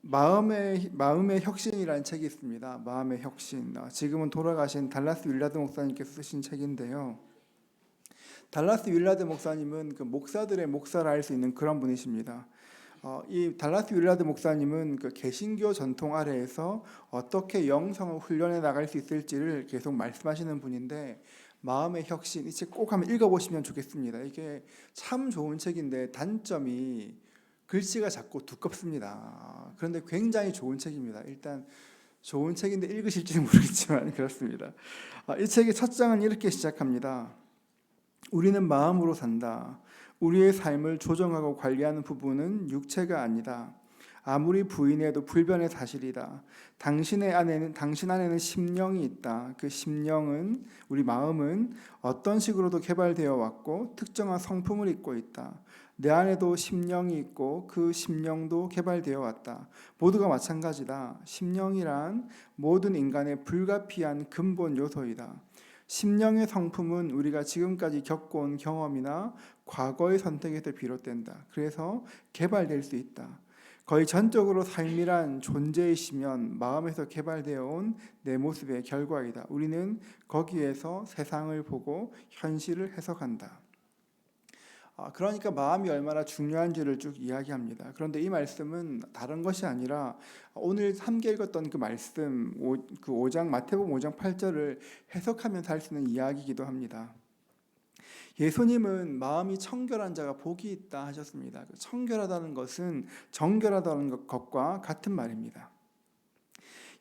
마음의 혁신이라는 책이 있습니다. 마음의 혁신. 지금은 돌아가신 달라스 윌라드 목사님께서 쓰신 책인데요. 달라스 윌라드 목사님은 그 목사들의 목사라 할 수 있는 그런 분이십니다. 이 달라스 윌라드 목사님은 그 개신교 전통 아래에서 어떻게 영성을 훈련해 나갈 수 있을지를 계속 말씀하시는 분인데, 마음의 혁신, 이 책 꼭 한번 읽어보시면 좋겠습니다. 이게 참 좋은 책인데 단점이 글씨가 작고 두껍습니다. 그런데 굉장히 좋은 책입니다. 일단 좋은 책인데 읽으실지는 모르겠지만 그렇습니다. 이 책의 첫 장은 이렇게 시작합니다. 우리는 마음으로 산다. 우리의 삶을 조정하고 관리하는 부분은 육체가 아니다. 아무리 부인해도 불변의 사실이다. 당신 안에는 심령이 있다. 그 심령은, 우리 마음은 어떤 식으로도 개발되어 왔고 특정한 성품을 입고 있다. 내 안에도 심령이 있고 그 심령도 개발되어 왔다. 모두가 마찬가지다. 심령이란 모든 인간의 불가피한 근본 요소이다. 심령의 성품은 우리가 지금까지 겪어온 경험이나 과거의 선택에서 비롯된다. 그래서 개발될 수 있다. 거의 전적으로 삶이란 존재이시면 마음에서 개발되어 온 내 모습의 결과이다. 우리는 거기에서 세상을 보고 현실을 해석한다. 그러니까 마음이 얼마나 중요한지를 쭉 이야기합니다. 그런데 이 말씀은 다른 것이 아니라 오늘 함께 읽었던 그 말씀, 그 5장, 마태복음 5장 8절을 해석하면서 할 수 있는 이야기이기도 합니다. 예수님은 마음이 청결한 자가 복이 있다 하셨습니다. 청결하다는 것은 정결하다는 것과 같은 말입니다.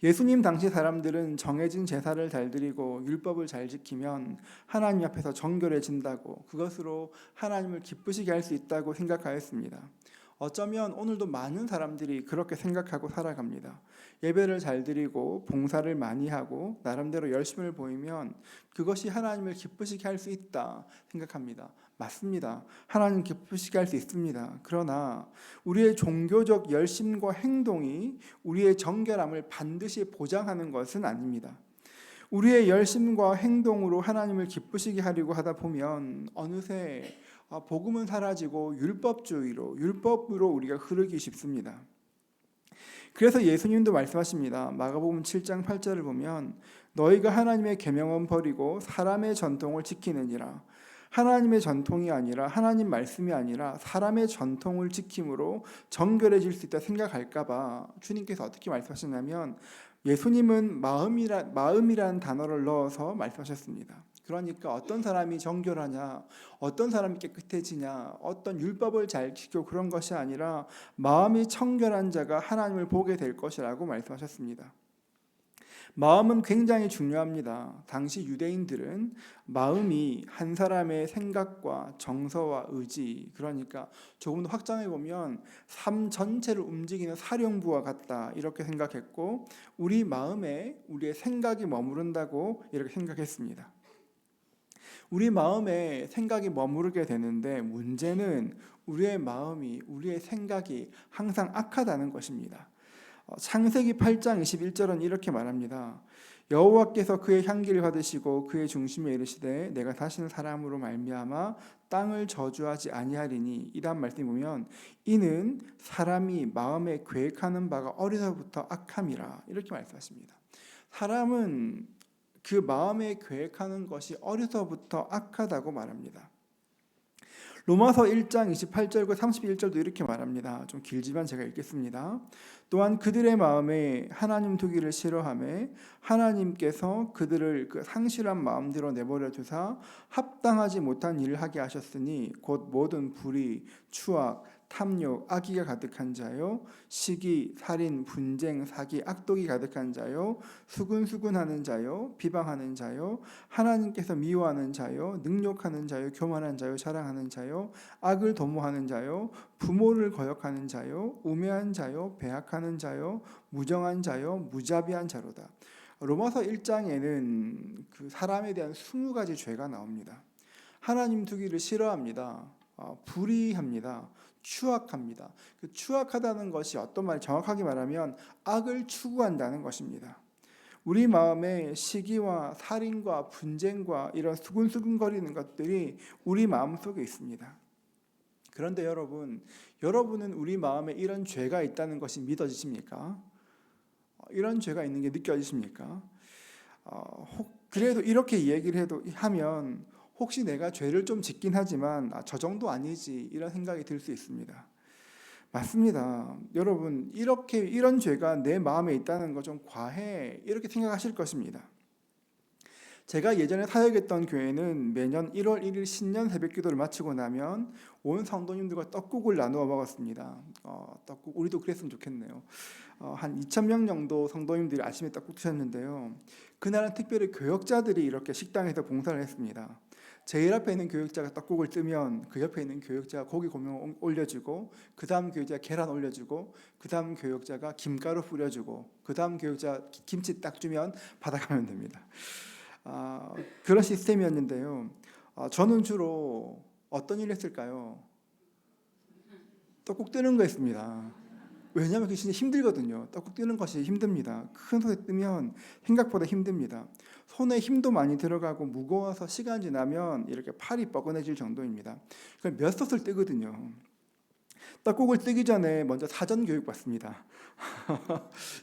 예수님 당시 사람들은 정해진 제사를 잘 드리고 율법을 잘 지키면 하나님 앞에서 정결해진다고, 그것으로 하나님을 기쁘시게 할 수 있다고 생각하였습니다. 어쩌면 오늘도 많은 사람들이 그렇게 생각하고 살아갑니다. 예배를 잘 드리고 봉사를 많이 하고 나름대로 열심을 보이면 그것이 하나님을 기쁘시게 할 수 있다 생각합니다. 맞습니다. 하나님 기쁘시게 할 수 있습니다. 그러나 우리의 종교적 열심과 행동이 우리의 정결함을 반드시 보장하는 것은 아닙니다. 우리의 열심과 행동으로 하나님을 기쁘시게 하려고 하다 보면 어느새 복음은 사라지고 율법으로 우리가 흐르기 쉽습니다. 그래서 예수님도 말씀하십니다. 마가복음 7장 8절을 보면 너희가 하나님의 계명은 버리고 사람의 전통을 지키느니라. 하나님의 전통이 아니라, 하나님 말씀이 아니라 사람의 전통을 지킴으로 정결해질 수 있다 생각할까 봐 주님께서 어떻게 말씀하셨냐면 예수님은 마음이라는 단어를 넣어서 말씀하셨습니다. 그러니까 어떤 사람이 정결하냐, 어떤 사람이 깨끗해지냐, 어떤 율법을 잘 지키고 그런 것이 아니라 마음이 청결한 자가 하나님을 보게 될 것이라고 말씀하셨습니다. 마음은 굉장히 중요합니다. 당시 유대인들은 마음이 한 사람의 생각과 정서와 의지, 그러니까 조금 더 확장해 보면 삶 전체를 움직이는 사령부와 같다 이렇게 생각했고, 우리 마음에 우리의 생각이 머무른다고 이렇게 생각했습니다. 우리 마음에 생각이 머무르게 되는데 문제는 우리의 마음이, 우리의 생각이 항상 악하다는 것입니다. 창세기 8장 21절은 이렇게 말합니다. 여호와께서 그의 향기를 받으시고 그의 중심에 이르시되 내가 다시는 사람으로 말미암아 땅을 저주하지 아니하리니, 이 다음 말씀 보면 이는 사람이 마음에 계획하는 바가 어려서부터 악함이라 이렇게 말씀하십니다. 사람은 그 마음에 계획하는 것이 어려서부터 악하다고 말합니다. 로마서 1장 28절과 31절도 이렇게 말합니다. 좀 길지만 제가 읽겠습니다. 또한 그들의 마음에 하나님 두기를 싫어하며 하나님께서 그들을 그 상실한 마음대로 내버려 두사 합당하지 못한 일을 하게 하셨으니 곧 모든 불의, 추악, 탐욕, 악의가 가득한 자요, 시기, 살인, 분쟁, 사기, 악독이 가득한 자요, 수근수근하는 자요, 비방하는 자요, 하나님께서 미워하는 자요, 능욕하는 자요, 교만한 자요, 자랑하는 자요, 악을 도모하는 자요, 부모를 거역하는 자요, 우매한 자요, 배악하는 자요, 무정한 자요, 무자비한 자로다. 로마서 1장에는 그 사람에 대한 20가지 죄가 나옵니다. 하나님 두기를 싫어합니다. 불의합니다. 추악합니다. 그 추악하다는 것이 어떤 말, 정확하게 말하면 악을 추구한다는 것입니다. 우리 마음에 시기와 살인과 분쟁과 이런 수근수근거리는 것들이 우리 마음속에 있습니다. 그런데 여러분은 우리 마음에 이런 죄가 있다는 것이 믿어지십니까? 이런 죄가 있는 게 느껴지십니까? 그래도 이렇게 얘기를 하면 혹시 내가 죄를 좀 짓긴 하지만 저 정도 아니지 이런 생각이 들 수 있습니다. 맞습니다. 여러분 이런 죄가 내 마음에 있다는 거 좀 과해 이렇게 생각하실 것입니다. 제가 예전에 사역했던 교회는 매년 1월 1일 신년 새벽기도를 마치고 나면 온 성도님들과 떡국을 나누어 먹었습니다. 떡국 우리도 그랬으면 좋겠네요. 한 2,000명 정도 성도님들이 아침에 떡국 드셨는데요. 그날은 특별히 교역자들이 이렇게 식당에서 봉사를 했습니다. 제일 앞에 있는 교역자가 떡국을 뜨면 그 옆에 있는 교역자가 고기 고명 올려주고, 그 다음 교역자가 계란 올려주고, 그 다음 교역자가 김가루 뿌려주고, 그 다음 교역자 김치 딱 주면 받아가면 됩니다. 그런 시스템이었는데요. 저는 주로 어떤 일을 했을까요? 떡국 뜨는 거 했습니다. 왜냐하면 그게 진짜 힘들거든요. 떡국 뜨는 것이 힘듭니다. 큰 손에 뜨면 생각보다 힘듭니다. 손에 힘도 많이 들어가고 무거워서 시간 지나면 이렇게 팔이 뻐근해질 정도입니다. 몇 솥을 뜨거든요. 떡국을 뜨기 전에 먼저 사전 교육 받습니다.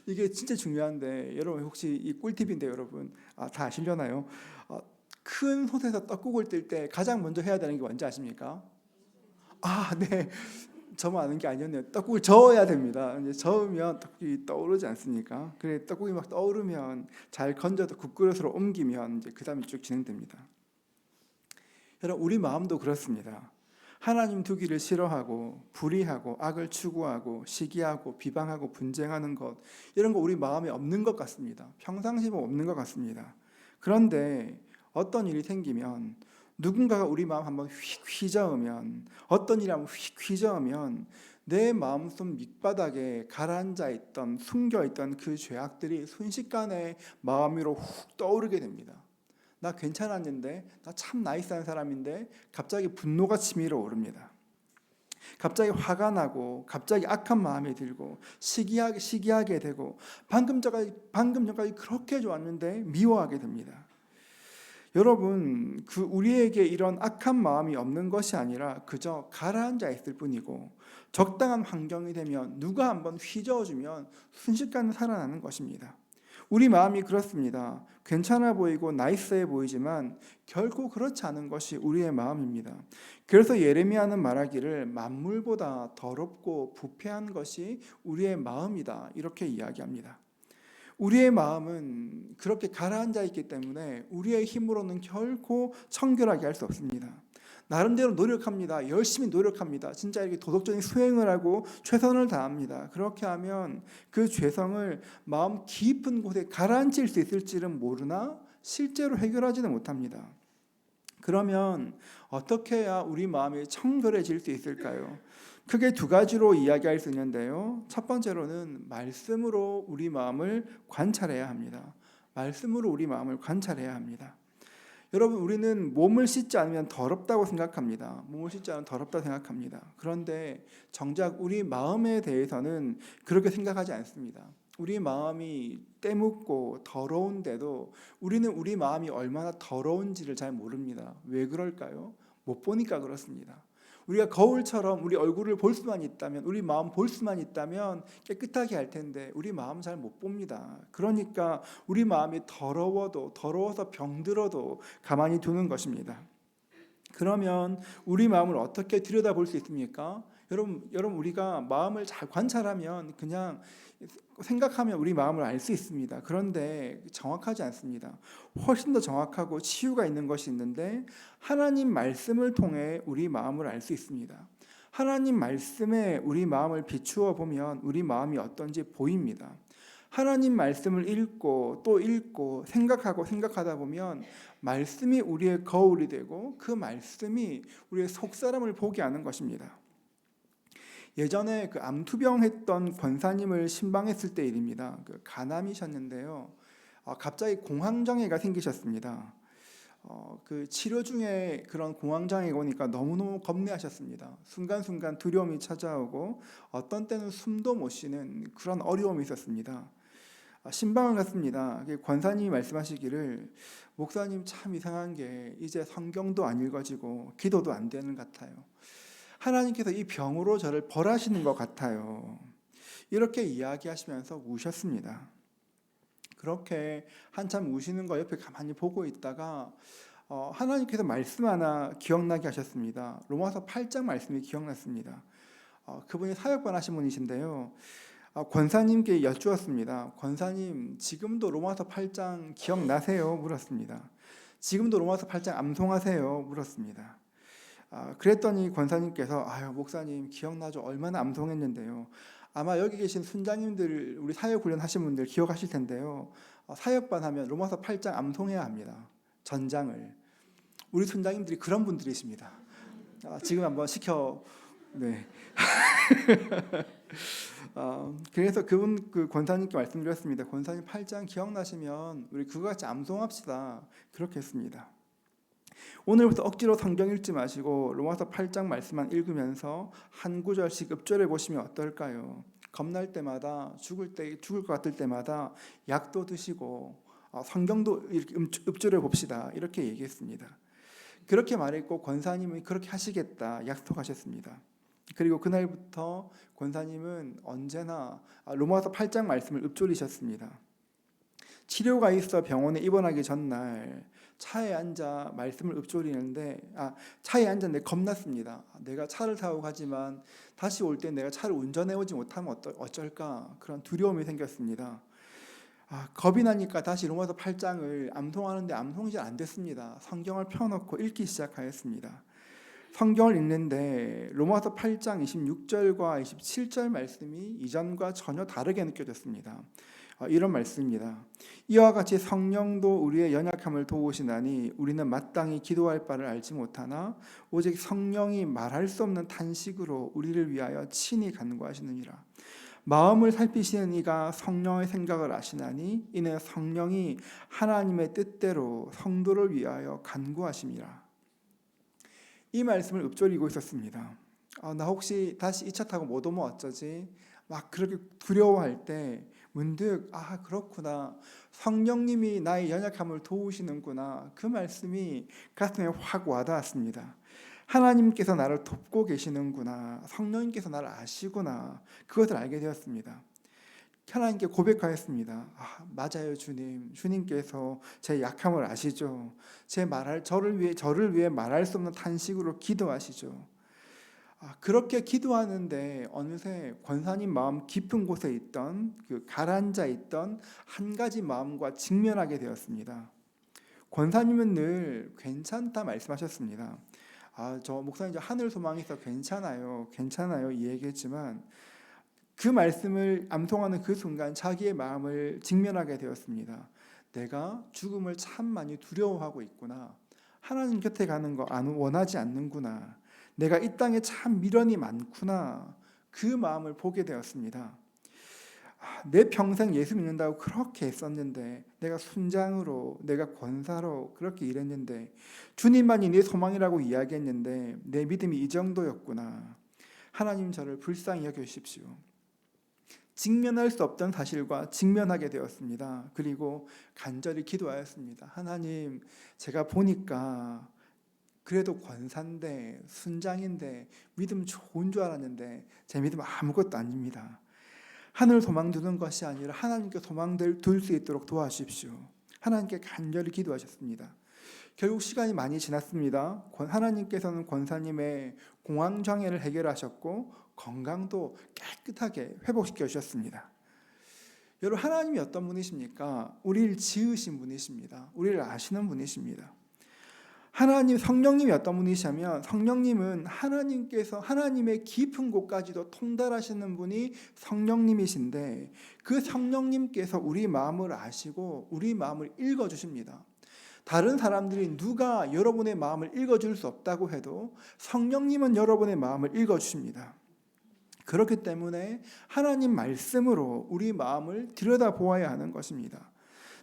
이게 진짜 중요한데 여러분 혹시 이 꿀팁인데 여러분 다 아시려나요? 큰 솥에서 떡국을 뜰 때 가장 먼저 해야 되는 게 뭔지 아십니까? 네. 저만 아는 게 아니었네요. 떡국을 저어야 됩니다. 이제 저으면 떡국이 떠오르지 않습니까? 그래 떡국이 막 떠오르면 잘 건져서 국그릇으로 옮기면 이제 그 다음에 쭉 진행됩니다. 여러분 우리 마음도 그렇습니다. 하나님 두기를 싫어하고 불의하고 악을 추구하고 시기하고 비방하고 분쟁하는 것 이런 거 우리 마음에 없는 것 같습니다. 평상시에 없는 것 같습니다. 그런데 어떤 일이 생기면 누군가가 우리 마음 한번 휘저으면 어떤 일이 한번 휘저으면 내 마음속 밑바닥에 가라앉아 있던 숨겨 있던 그 죄악들이 순식간에 마음 위로 훅 떠오르게 됩니다. 나 괜찮았는데 나 참 나이스한 사람인데 갑자기 분노가 치밀어 오릅니다. 갑자기 화가 나고 갑자기 악한 마음이 들고 시기하게 되고 방금 전까지 그렇게 좋았는데 미워하게 됩니다. 여러분 우리에게 이런 악한 마음이 없는 것이 아니라 그저 가라앉아 있을 뿐이고 적당한 환경이 되면 누가 한번 휘저어주면 순식간에 살아나는 것입니다. 우리 마음이 그렇습니다. 괜찮아 보이고 나이스해 보이지만 결코 그렇지 않은 것이 우리의 마음입니다. 그래서 예레미야는 말하기를 만물보다 더럽고 부패한 것이 우리의 마음이다 이렇게 이야기합니다. 우리의 마음은 그렇게 가라앉아 있기 때문에 우리의 힘으로는 결코 청결하게 할 수 없습니다. 나름대로 노력합니다. 열심히 노력합니다. 진짜 이렇게 도덕적인 수행을 하고 최선을 다합니다. 그렇게 하면 그 죄성을 마음 깊은 곳에 가라앉힐 수 있을지는 모르나 실제로 해결하지는 못합니다. 그러면 어떻게 해야 우리 마음이 청결해질 수 있을까요? 크게 두 가지로 이야기할 수 있는데요. 첫 번째로는 말씀으로 우리 마음을 관찰해야 합니다. 말씀으로 우리 마음을 관찰해야 합니다. 여러분 우리는 몸을 씻지 않으면 더럽다고 생각합니다. 몸을 씻지 않으면 더럽다고 생각합니다. 그런데 정작 우리 마음에 대해서는 그렇게 생각하지 않습니다. 우리 마음이 때묻고 더러운데도 우리는 우리 마음이 얼마나 더러운지를 잘 모릅니다. 왜 그럴까요? 못 보니까 그렇습니다. 우리가 거울처럼 우리 얼굴을 볼 수만 있다면, 우리 마음 볼 수만 있다면 깨끗하게 할 텐데 우리 마음 잘 못 봅니다. 그러니까 우리 마음이 더러워서 병들어도 가만히 두는 것입니다. 그러면 우리 마음을 어떻게 들여다볼 수 있습니까? 여러분 우리가 마음을 잘 관찰하면 그냥 생각하면 우리 마음을 알 수 있습니다. 그런데 정확하지 않습니다. 훨씬 더 정확하고 치유가 있는 것이 있는데 하나님 말씀을 통해 우리 마음을 알 수 있습니다. 하나님 말씀에 우리 마음을 비추어 보면 우리 마음이 어떤지 보입니다. 하나님 말씀을 읽고 또 읽고 생각하다 보면 말씀이 우리의 거울이 되고 그 말씀이 우리의 속사람을 보게 하는 것입니다. 예전에 그 암투병 했던 권사님을 신방했을 때 일입니다. 간암이셨는데요. 갑자기 공황장애가 생기셨습니다. 그 치료 중에 그런 공황장애가 오니까 너무너무 겁내하셨습니다. 순간순간 두려움이 찾아오고 어떤 때는 숨도 못 쉬는 그런 어려움이 있었습니다. 신방을 갔습니다. 권사님이 말씀하시기를 목사님 참 이상한 게 이제 성경도 안 읽어지고 기도도 안 되는 것 같아요. 하나님께서 이 병으로 저를 벌하시는 것 같아요. 이렇게 이야기하시면서 우셨습니다. 그렇게 한참 우시는 거 옆에 가만히 보고 있다가 하나님께서 말씀 하나 기억나게 하셨습니다. 로마서 8장 말씀이 기억났습니다. 그분이 사역반 하신 분이신데요. 권사님께 여쭈었습니다. 권사님, 지금도 로마서 8장 기억나세요? 물었습니다. 지금도 로마서 8장 암송하세요? 물었습니다. 그랬더니 권사님께서 아유 목사님 기억나죠? 얼마나 암송했는데요. 아마 여기 계신 순장님들, 우리 사역훈련 하신 분들 기억하실 텐데요. 사역반 하면 로마서 8장 암송해야 합니다. 전장을. 우리 순장님들이 그런 분들이십니다. 지금 한번 시켜. 네. 그래서 그 권사님께 말씀드렸습니다. 권사님 8장 기억나시면 우리 그거 같이 암송합시다. 그렇게 했습니다. 오늘부터 억지로 성경 읽지 마시고 로마서 8장 말씀만 읽으면서 한 구절씩 읊조려 보시면 어떨까요? 겁날 때마다 죽을 것 같을 때마다 약도 드시고 성경도 이렇게 읊조려 봅시다. 이렇게 얘기했습니다. 그렇게 말했고 권사님은 그렇게 하시겠다 약속하셨습니다. 그리고 그날부터 권사님은 언제나 로마서 8장 말씀을 읊조리셨습니다. 치료가 있어 병원에 입원하기 전날 차에 앉아 말씀을 읊조리는데 차에 앉았는데 겁났습니다. 내가 차를 타고 가지만 다시 올 때 내가 차를 운전해 오지 못하면 어쩔까 그런 두려움이 생겼습니다. 겁이 나니까 다시 로마서 8장을 암송하는데 암송이 잘 안 됐습니다. 성경을 펴놓고 읽기 시작하였습니다. 성경을 읽는데 로마서 8장 26절과 27절 말씀이 이전과 전혀 다르게 느껴졌습니다. 이런 말씀입니다. 이와 같이 성령도 우리의 연약함을 도우시나니 우리는 마땅히 기도할 바를 알지 못하나 오직 성령이 말할 수 없는 탄식으로 우리를 위하여 친히 간구하시느니라. 마음을 살피시는 이가 성령의 생각을 아시나니 이는 성령이 하나님의 뜻대로 성도를 위하여 간구하심이라. 이 말씀을 읊조리고 있었습니다. 나 혹시 다시 이 차 타고 못 오면 어쩌지? 막 그렇게 두려워할 때 문득 그렇구나. 성령님이 나의 연약함을 도우시는구나. 그 말씀이 가슴에 확 와닿았습니다. 하나님께서 나를 돕고 계시는구나. 성령님께서 나를 아시구나. 그것을 알게 되었습니다. 하나님께 고백하였습니다. 맞아요, 주님. 주님께서 제 약함을 아시죠. 저를 위해 말할 수 없는 탄식으로 기도하시죠. 그렇게 기도하는데 어느새 권사님 마음 깊은 곳에 있던 그 가라앉아 있던 한 가지 마음과 직면하게 되었습니다. 권사님은 늘 괜찮다 말씀하셨습니다. 저 목사님 하늘 소망이 있어 괜찮아요 이 얘기했지만 그 말씀을 암송하는 그 순간 자기의 마음을 직면하게 되었습니다. 내가 죽음을 참 많이 두려워하고 있구나. 하나님 곁에 가는 거 원하지 않는구나. 내가 이 땅에 참 미련이 많구나. 그 마음을 보게 되었습니다. 내 평생 예수 믿는다고 그렇게 애썼는데 내가 순장으로 내가 권사로 그렇게 일했는데 주님만이 내 소망이라고 이야기했는데 내 믿음이 이 정도였구나. 하나님 저를 불쌍히 여겨주십시오. 직면할 수 없던 사실과 직면하게 되었습니다. 그리고 간절히 기도하였습니다. 하나님, 제가 보니까 그래도 권사인데 순장인데 믿음 좋은 줄 알았는데 제 믿음 아무것도 아닙니다. 하늘 소망 두는 것이 아니라 하나님께 소망 둘 수 있도록 도와주십시오. 하나님께 간절히 기도하셨습니다. 결국 시간이 많이 지났습니다. 하나님께서는 권사님의 공황장애를 해결하셨고 건강도 깨끗하게 회복시켜 주셨습니다. 여러분, 하나님이 어떤 분이십니까? 우리를 지으신 분이십니다. 우리를 아시는 분이십니다. 성령님이 어떤 분이시냐면 성령님은 하나님의 깊은 곳까지도 통달하시는 분이 성령님이신데 그 성령님께서 우리 마음을 아시고 우리 마음을 읽어주십니다. 다른 사람들이 누가 여러분의 마음을 읽어줄 수 없다고 해도 성령님은 여러분의 마음을 읽어주십니다. 그렇기 때문에 하나님 말씀으로 우리 마음을 들여다보아야 하는 것입니다.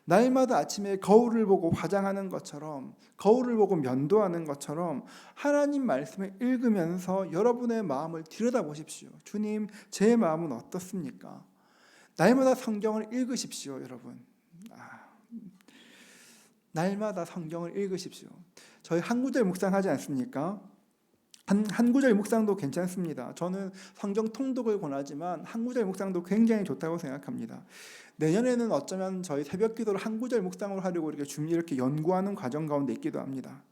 날마다 아침에 거울을 보고 화장하는 것처럼 거울을 보고 면도하는 것처럼 하나님 말씀을 읽으면서 여러분의 마음을 들여다보십시오. 주님, 제 마음은 어떻습니까? 날마다 성경을 읽으십시오, 여러분. 날마다 성경을 읽으십시오. 저희 한 구절 묵상하지 않습니까? 한 구절 묵상도 괜찮습니다. 저는 성경 통독을 권하지만 한 구절 묵상도 굉장히 좋다고 생각합니다. 내년에는 어쩌면 저희 새벽 기도를 한 구절 묵상을 하려고 이렇게 연구하는 과정 가운데 있기도 합니다.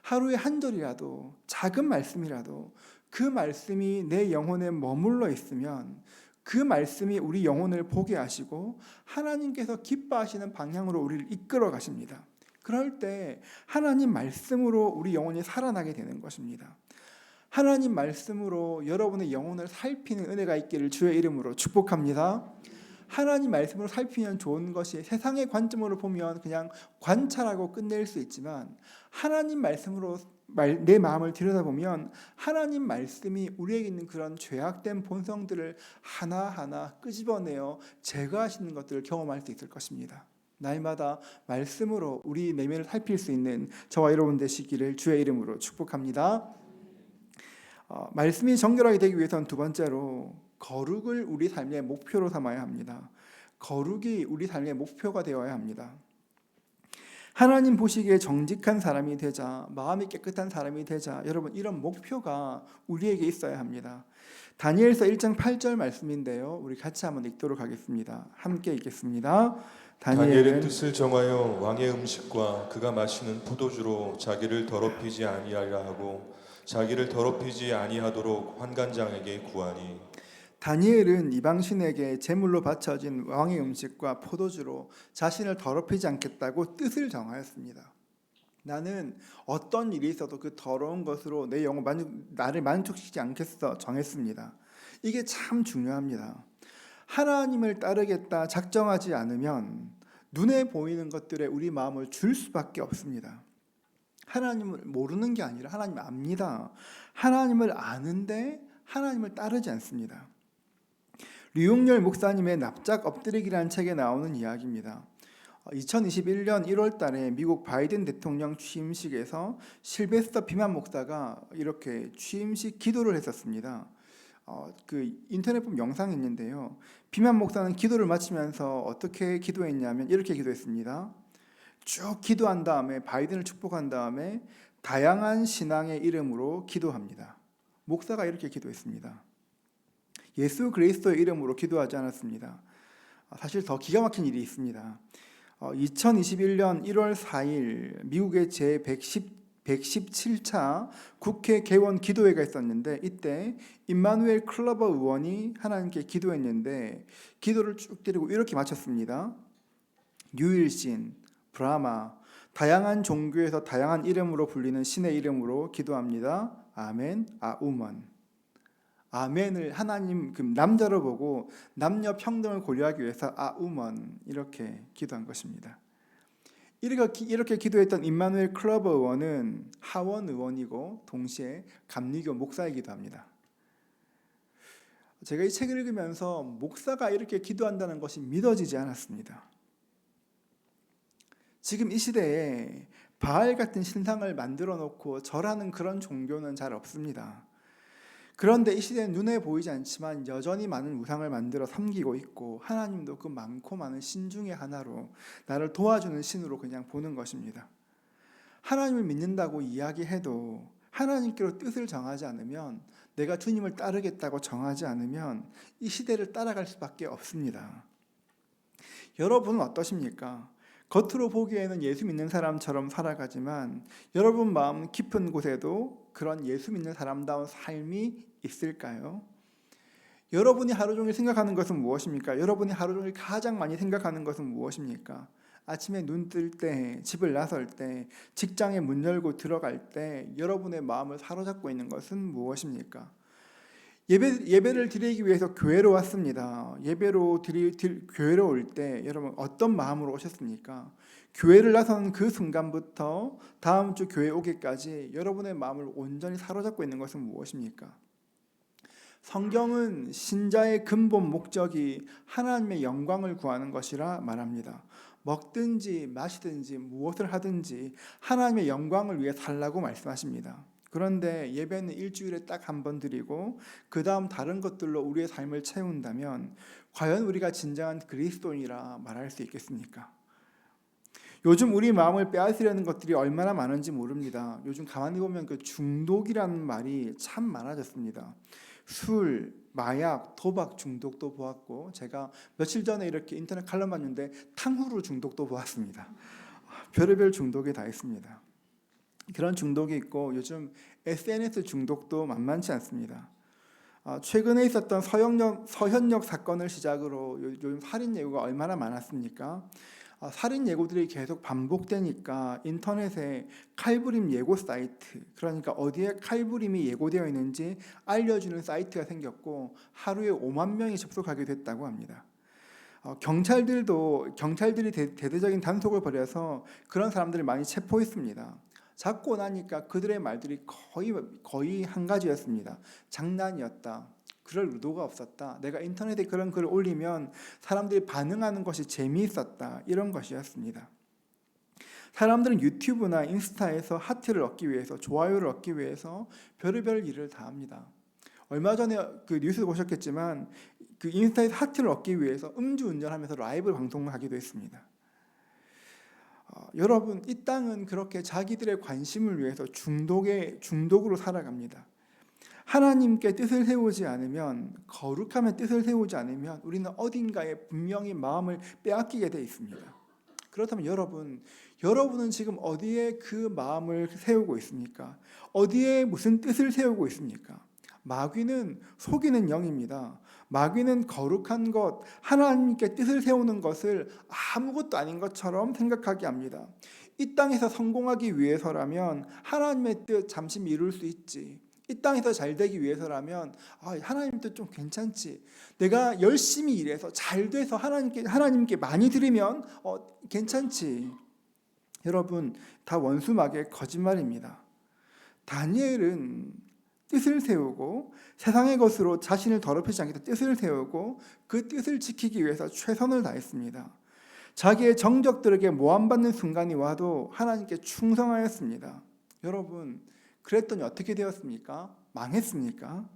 하루에 한 절이라도 작은 말씀이라도 그 말씀이 내 영혼에 머물러 있으면 그 말씀이 우리 영혼을 보게 하시고 하나님께서 기뻐하시는 방향으로 우리를 이끌어 가십니다. 그럴 때 하나님 말씀으로 우리 영혼이 살아나게 되는 것입니다. 하나님 말씀으로 여러분의 영혼을 살피는 은혜가 있기를 주의 이름으로 축복합니다. 하나님 말씀으로 살피면 좋은 것이 세상의 관점으로 보면 그냥 관찰하고 끝낼 수 있지만 하나님 말씀으로 내 마음을 들여다보면 하나님 말씀이 우리에게 있는 그런 죄악된 본성들을 하나하나 끄집어내어 제거하시는 것들을 경험할 수 있을 것입니다. 날마다 말씀으로 우리 내면을 살필 수 있는 저와 여러분 되시기를 주의 이름으로 축복합니다. 말씀이 정결하게 되기 위해서는 두 번째로 거룩을 우리 삶의 목표로 삼아야 합니다. 거룩이 우리 삶의 목표가 되어야 합니다. 하나님 보시기에 정직한 사람이 되자, 마음이 깨끗한 사람이 되자, 여러분 이런 목표가 우리에게 있어야 합니다. 다니엘서 1장 8절 말씀인데요. 우리 같이 한번 읽도록 하겠습니다. 함께 읽겠습니다. 다니엘의 뜻을 정하여 왕의 음식과 그가 마시는 포도주로 자기를 더럽히지 아니하려 하고 자기를 더럽히지 아니하도록 환관장에게 구하니. 다니엘은 이방신에게 제물로 바쳐진 왕의 음식과 포도주로 자신을 더럽히지 않겠다고 뜻을 정하였습니다. 나는 어떤 일이 있어도 그 더러운 것으로 내 영혼 나를 만족시키지 않겠어 정했습니다. 이게 참 중요합니다. 하나님을 따르겠다 작정하지 않으면 눈에 보이는 것들에 우리 마음을 줄 수밖에 없습니다. 하나님을 모르는 게 아니라 하나님을 압니다. 하나님을 아는데 하나님을 따르지 않습니다. 류용렬 목사님의 납작 엎드리기라는 책에 나오는 이야기입니다. 2021년 1월 달에 미국 바이든 대통령 취임식에서 실베스터 비만 목사가 이렇게 취임식 기도를 했었습니다. 그 인터넷 보면 영상이 있는데요. 비만 목사는 기도를 마치면서 어떻게 기도했냐면 이렇게 기도했습니다. 쭉 기도한 다음에 바이든을 축복한 다음에 다양한 신앙의 이름으로 기도합니다. 목사가 이렇게 기도했습니다. 예수 그리스도의 이름으로 기도하지 않았습니다. 사실 더 기가 막힌 일이 있습니다. 2021년 1월 4일 미국의 제117차 국회 개원 기도회가 있었는데 이때 임마누엘 클러버 의원이 하나님께 기도했는데 기도를 쭉 드리고 이렇게 마쳤습니다. 유일신, 브라마, 다양한 종교에서 다양한 이름으로 불리는 신의 이름으로 기도합니다. 아멘, 아우먼. 아멘을 하나님 그 남자로 보고 남녀 평등을 고려하기 위해서 아우먼 이렇게 기도한 것입니다. 이렇게 기도했던 임마누엘 클러버 의원은 하원 의원이고 동시에 감리교 목사이기도 합니다. 제가 이 책을 읽으면서 목사가 이렇게 기도한다는 것이 믿어지지 않았습니다. 지금 이 시대에 바알 같은 신상을 만들어 놓고 절하는 그런 종교는 잘 없습니다. 그런데 이 시대는 눈에 보이지 않지만 여전히 많은 우상을 만들어 섬기고 있고 하나님도 그 많고 많은 신 중에 하나로 나를 도와주는 신으로 그냥 보는 것입니다. 하나님을 믿는다고 이야기해도 하나님께로 뜻을 정하지 않으면, 내가 주님을 따르겠다고 정하지 않으면 이 시대를 따라갈 수밖에 없습니다. 여러분은 어떠십니까? 겉으로 보기에는 예수 믿는 사람처럼 살아가지만 여러분 마음 깊은 곳에도 그런 예수 믿는 사람다운 삶이 있을까요? 여러분이 하루 종일 생각하는 것은 무엇입니까? 여러분이 하루 종일 가장 많이 생각하는 것은 무엇입니까? 아침에 눈 뜰 때, 집을 나설 때, 직장에 문 열고 들어갈 때 여러분의 마음을 사로잡고 있는 것은 무엇입니까? 예배를 드리기 위해서 교회로 왔습니다. 교회로 올 때 여러분 어떤 마음으로 오셨습니까? 교회를 나선 그 순간부터 다음 주 교회 오기까지 여러분의 마음을 온전히 사로잡고 있는 것은 무엇입니까? 성경은 신자의 근본 목적이 하나님의 영광을 구하는 것이라 말합니다. 먹든지 마시든지 무엇을 하든지 하나님의 영광을 위해 살라고 말씀하십니다. 그런데 예배는 일주일에 딱 한 번 드리고 그 다음 다른 것들로 우리의 삶을 채운다면 과연 우리가 진정한 그리스도인이라 말할 수 있겠습니까? 요즘 우리 마음을 빼앗으려는 것들이 얼마나 많은지 모릅니다. 요즘 가만히 보면 그 중독이라는 말이 참 많아졌습니다. 술, 마약, 도박 중독도 보았고, 제가 며칠 전에 이렇게 인터넷 칼럼 봤는데 탕후루 중독도 보았습니다. 별의별 중독이 다 있습니다. 그런 중독이 있고, 요즘 SNS 중독도 만만치 않습니다. 최근에 있었던 서현역 사건을 시작으로 요즘 살인 예고가 얼마나 많았습니까? 살인 예고들이 계속 반복되니까 인터넷에 칼부림 예고 사이트, 그러니까 어디에 칼부림이 예고되어 있는지 알려주는 사이트가 생겼고 하루에 5만 명이 접속하게 됐다고 합니다. 경찰들이 대대적인 단속을 벌여서 그런 사람들을 많이 체포했습니다. 잡고 나니까 그들의 말들이 거의 한 가지였습니다. 장난이었다. 그럴 의도가 없었다. 내가 인터넷에 그런 글을 올리면 사람들이 반응하는 것이 재미있었다. 이런 것이었습니다. 사람들은 유튜브나 인스타에서 하트를 얻기 위해서, 좋아요를 얻기 위해서 별의별 일을 다 합니다. 얼마 전에 그 뉴스 보셨겠지만 그 인스타에서 하트를 얻기 위해서 음주운전하면서 라이브 방송을 하기도 했습니다. 여러분, 이 땅은 그렇게 자기들의 관심을 위해서 중독으로 살아갑니다. 하나님께 뜻을 세우지 않으면, 거룩함의 뜻을 세우지 않으면 우리는 어딘가에 분명히 마음을 빼앗기게 돼 있습니다. 그렇다면 여러분은 지금 어디에 그 마음을 세우고 있습니까? 어디에 무슨 뜻을 세우고 있습니까? 마귀는 속이는 영입니다. 마귀는 거룩한 것, 하나님께 뜻을 세우는 것을 아무것도 아닌 것처럼 생각하게 합니다. 이 땅에서 성공하기 위해서라면 하나님의 뜻 잠시 미룰 수 있지. 이 땅에서 잘 되기 위해서라면 하나님 뜻 좀 괜찮지. 내가 열심히 일해서 잘 돼서 하나님께 많이 드리면 괜찮지. 여러분, 다 원수마귀의 거짓말입니다. 다니엘은 뜻을 세우고 세상의 것으로 자신을 더럽히지 않겠다 뜻을 세우고 그 뜻을 지키기 위해서 최선을 다했습니다. 자기의 정적들에게 모함받는 순간이 와도 하나님께 충성하였습니다. 여러분, 그랬더니 어떻게 되었습니까? 망했습니까?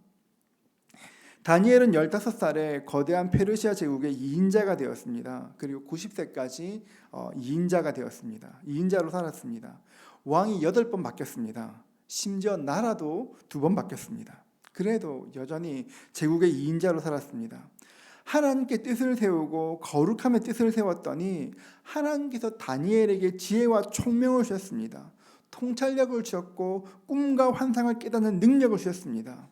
다니엘은 15살에 거대한 페르시아 제국의 2인자가 되었습니다. 그리고 90세까지 2인자가 되었습니다. 2인자로 살았습니다. 왕이 8번 바뀌었습니다. 심지어 나라도 2번 바뀌었습니다. 그래도 여전히 제국의 2인자로 살았습니다. 하나님께 뜻을 세우고 거룩함의 뜻을 세웠더니 하나님께서 다니엘에게 지혜와 총명을 주셨습니다. 통찰력을 주셨고 꿈과 환상을 깨닫는 능력을 주셨습니다.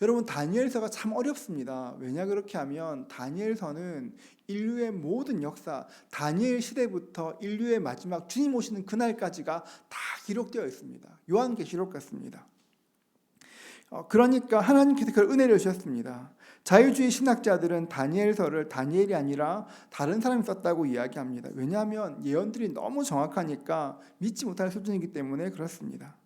여러분, 다니엘서가 참 어렵습니다. 왜냐 그렇게 하면 다니엘서는 인류의 모든 역사, 다니엘 시대부터 인류의 마지막 주님 오시는 그날까지가 다 기록되어 있습니다. 요한계시록 같습니다. 그러니까 하나님께서 그 은혜를 주셨습니다. 자유주의 신학자들은 다니엘서를 다니엘이 아니라 다른 사람이 썼다고 이야기합니다. 왜냐하면 예언들이 너무 정확하니까 믿지 못할 수준이기 때문에 그렇습니다.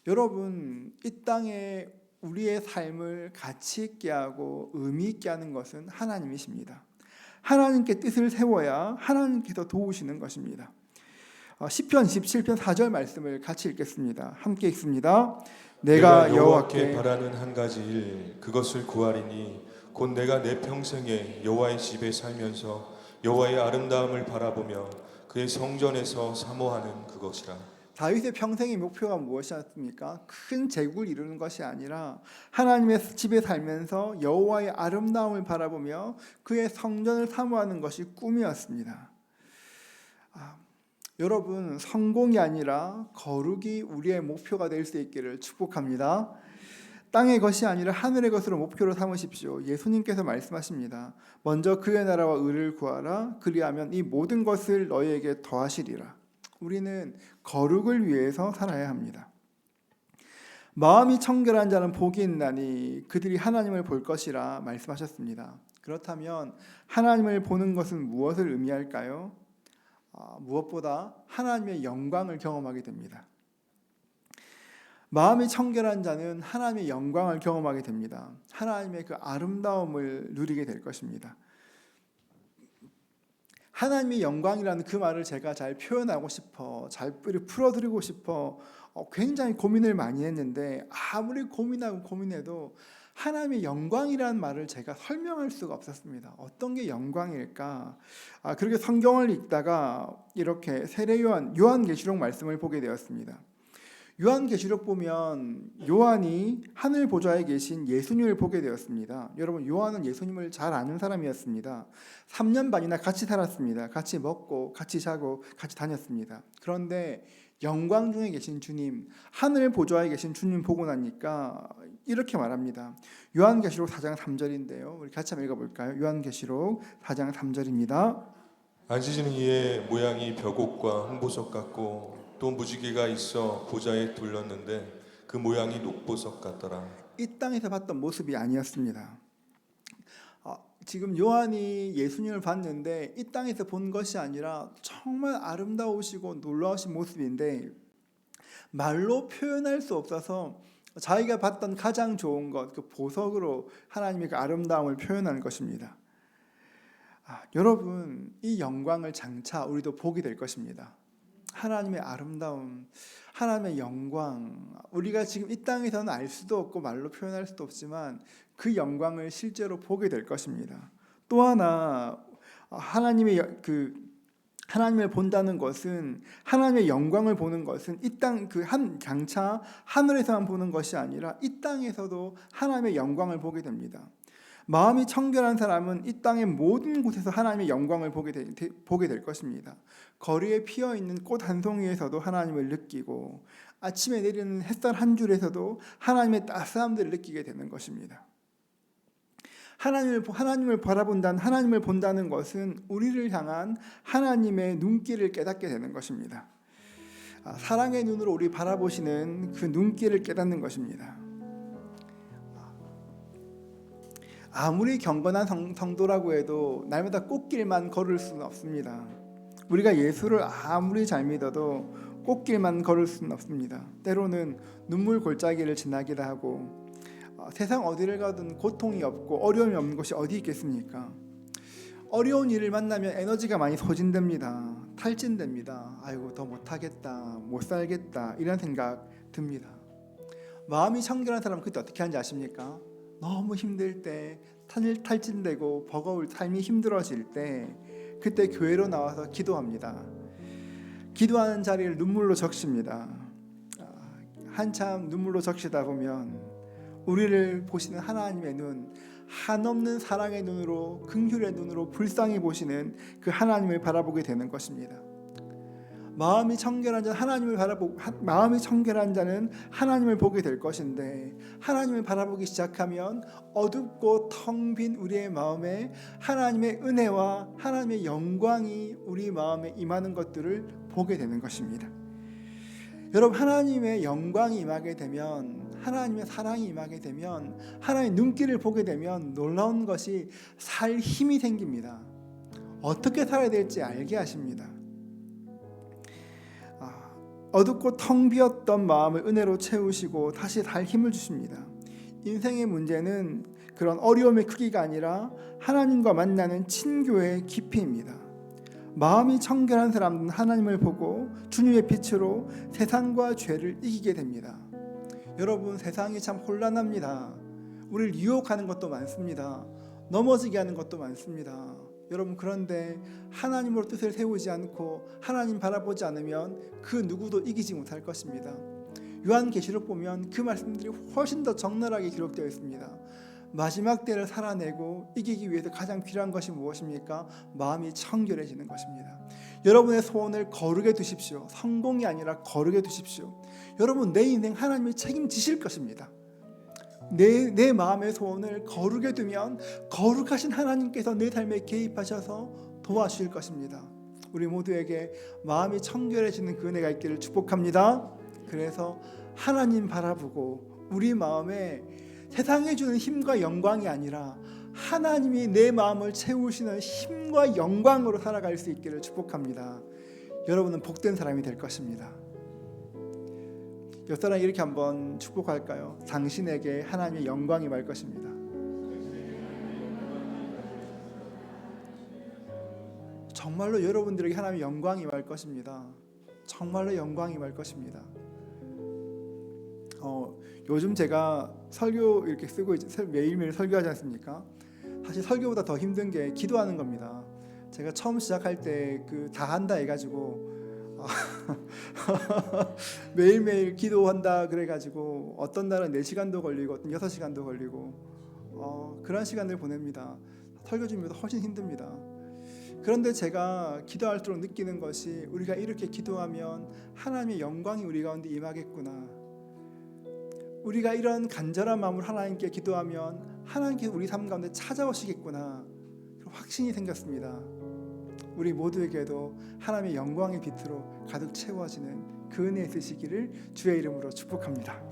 여러분, 이 땅에 우리의 삶을 가치 있게 하고 의미 있게 하는 것은 하나님이십니다. 하나님께 뜻을 세워야 하나님께서 도우시는 것입니다. 시편 27편 4절 말씀을 같이 읽겠습니다. 함께 읽습니다. 내가 여호와께 바라는 한 가지 일 그것을 구하리니 곧 내가 내 평생에 여호와의 집에 살면서 여호와의 아름다움을 바라보며 그의 성전에서 사모하는 그것이라. 다윗의 평생의 목표가 무엇이었습니까? 큰 제국을 이루는 것이 아니라 하나님의 집에 살면서 여호와의 아름다움을 바라보며 그의 성전을 사모하는 것이 꿈이었습니다. 여러분, 성공이 아니라 거룩이 우리의 목표가 될 수 있기를 축복합니다. 땅의 것이 아니라 하늘의 것으로 목표로 삼으십시오. 예수님께서 말씀하십니다. 먼저 그의 나라와 의를 구하라. 그리하면 이 모든 것을 너희에게 더하시리라. 우리는 거룩을 위해서 살아야 합니다. 마음이 청결한 자는 복이 있나니 그들이 하나님을 볼 것이라 말씀하셨습니다. 그렇다면 하나님을 보는 것은 무엇을 의미할까요? 무엇보다 하나님의 영광을 경험하게 됩니다. 마음이 청결한 자는 하나님의 영광을 경험하게 됩니다. 하나님의 그 아름다움을 누리게 될 것입니다. 하나님의 영광이라는 그 말을 제가 잘 표현하고 싶어, 잘 풀어드리고 싶어 굉장히 고민을 많이 했는데 아무리 고민하고 고민해도 하나님의 영광이라는 말을 제가 설명할 수가 없었습니다. 어떤 게 영광일까? 그렇게 성경을 읽다가 이렇게 세례 요한계시록 말씀을 보게 되었습니다. 요한계시록 보면 요한이 하늘 보좌에 계신 예수님을 보게 되었습니다. 여러분, 요한은 예수님을 잘 아는 사람이었습니다. 3년 반이나 같이 살았습니다. 같이 먹고 같이 자고 같이 다녔습니다. 그런데 영광 중에 계신 주님, 하늘 보좌에 계신 주님 보고 나니까 이렇게 말합니다. 요한계시록 4장 3절인데요. 우리 같이 한번 읽어볼까요? 요한계시록 4장 3절입니다. 앉으시는 이의 모양이 벽옥과 홍보석 같고 또 무지개가 있어 보좌에 둘렀는데 그 모양이 녹보석 같더라. 이 땅에서 봤던 모습이 아니었습니다. 지금 요한이 예수님을 봤는데 이 땅에서 본 것이 아니라 정말 아름다우시고 놀라우신 모습인데 말로 표현할 수 없어서 자기가 봤던 가장 좋은 것, 그 보석으로 하나님의 그 아름다움을 표현하는 것입니다. 여러분, 이 영광을 장차 우리도 보게 될 것입니다. 하나님의 아름다움, 하나님의 영광, 우리가 지금 이 땅에서는 알 수도 없고 말로 표현할 수도 없지만 그 영광을 실제로 보게 될 것입니다. 또 하나, 하나님을 본다는 것은, 하나님의 영광을 보는 것은 이 땅 장차 하늘에서만 보는 것이 아니라 이 땅에서도 하나님의 영광을 보게 됩니다. 마음이 청결한 사람은 이 땅의 모든 곳에서 하나님의 영광을 보게 될 것입니다. 거리에 피어있는 꽃 한 송이에서도 하나님을 느끼고 아침에 내리는 햇살 한 줄에서도 하나님의 따스함을 느끼게 되는 것입니다. 하나님을 바라본다는, 하나님을 본다는 것은 우리를 향한 하나님의 눈길을 깨닫게 되는 것입니다. 사랑의 눈으로 우리 바라보시는 그 눈길을 깨닫는 것입니다. 아무리 경건한 성도라고 해도 날마다 꽃길만 걸을 수는 없습니다. 우리가 예수를 아무리 잘 믿어도 꽃길만 걸을 수는 없습니다. 때로는 눈물 골짜기를 지나기도 하고 세상 어디를 가든 고통이 없고 어려움이 없는 곳이 어디 있겠습니까? 어려운 일을 만나면 에너지가 많이 소진됩니다. 탈진됩니다. 아이고, 더 못하겠다, 못 살겠다, 이런 생각 듭니다. 마음이 청결한 사람은 그때 어떻게 하는지 아십니까? 너무 힘들 때, 탈진되고 버거울 삶이 힘들어질 때 그때 교회로 나와서 기도합니다. 기도하는 자리를 눈물로 적십니다. 한참 눈물로 적시다 보면 우리를 보시는 하나님의 눈, 한없는 사랑의 눈으로, 긍휼의 눈으로 불쌍히 보시는 그 하나님을 바라보게 되는 것입니다. 마음이 청결한 자는 하나님을 보게 될 것인데, 하나님을 바라보기 시작하면 어둡고 텅 빈 우리의 마음에 하나님의 은혜와 하나님의 영광이 우리 마음에 임하는 것들을 보게 되는 것입니다. 여러분, 하나님의 영광이 임하게 되면, 하나님의 사랑이 임하게 되면, 하나님의 눈길을 보게 되면 놀라운 것이 살 힘이 생깁니다. 어떻게 살아야 될지 알게 하십니다. 어둡고 텅 비었던 마음을 은혜로 채우시고 다시 살 힘을 주십니다. 인생의 문제는 그런 어려움의 크기가 아니라 하나님과 만나는 친교의 깊이입니다. 마음이 청결한 사람은 하나님을 보고 주님의 빛으로 세상과 죄를 이기게 됩니다. 여러분, 세상이 참 혼란합니다. 우리를 유혹하는 것도 많습니다. 넘어지게 하는 것도 많습니다. 여러분, 그런데 하나님으로 뜻을 세우지 않고 하나님 바라보지 않으면 그 누구도 이기지 못할 것입니다. 요한계시록 보면 그 말씀들이 훨씬 더 적나라하게 기록되어 있습니다. 마지막 때를 살아내고 이기기 위해서 가장 필요한 것이 무엇입니까? 마음이 청결해지는 것입니다. 여러분의 소원을 거룩에 두십시오. 성공이 아니라 거룩에 두십시오. 여러분, 내 인생 하나님이 책임지실 것입니다. 내 마음의 소원을 거룩에 두면 거룩하신 하나님께서 내 삶에 개입하셔서 도와주실 것입니다. 우리 모두에게 마음이 청결해지는 그 은혜가 있기를 축복합니다. 그래서 하나님 바라보고 우리 마음에 세상에 주는 힘과 영광이 아니라 하나님이 내 마음을 채우시는 힘과 영광으로 살아갈 수 있기를 축복합니다. 여러분은 복된 사람이 될 것입니다. 옆 사람 이렇게 한번 축복할까요? 당신에게 하나님의 영광이 임할 것입니다. 정말로 여러분들에게 하나님의 영광이 임할 것입니다. 정말로 영광이 임할 것입니다. 요즘 제가 설교 이렇게 쓰고 매일매일 설교하지 않습니까? 사실 설교보다 더 힘든 게 기도하는 겁니다. 제가 처음 시작할 때 그 다 한다 해가지고 매일매일 기도한다 그래가지고 어떤 날은 4시간도 걸리고 어떤 6시간도 걸리고 그런 시간을 보냅니다. 설교 준비보다 훨씬 힘듭니다. 그런데 제가 기도할수록 느끼는 것이 우리가 이렇게 기도하면 하나님의 영광이 우리 가운데 임하겠구나. 우리가 이런 간절한 마음으로 하나님께 기도하면 하나님께서 우리 삶 가운데 찾아오시겠구나. 그런 확신이 생겼습니다. 우리 모두에게도 하나님의 영광의 빛으로 가득 채워지는 그 은혜 있으시기를 주의 이름으로 축복합니다.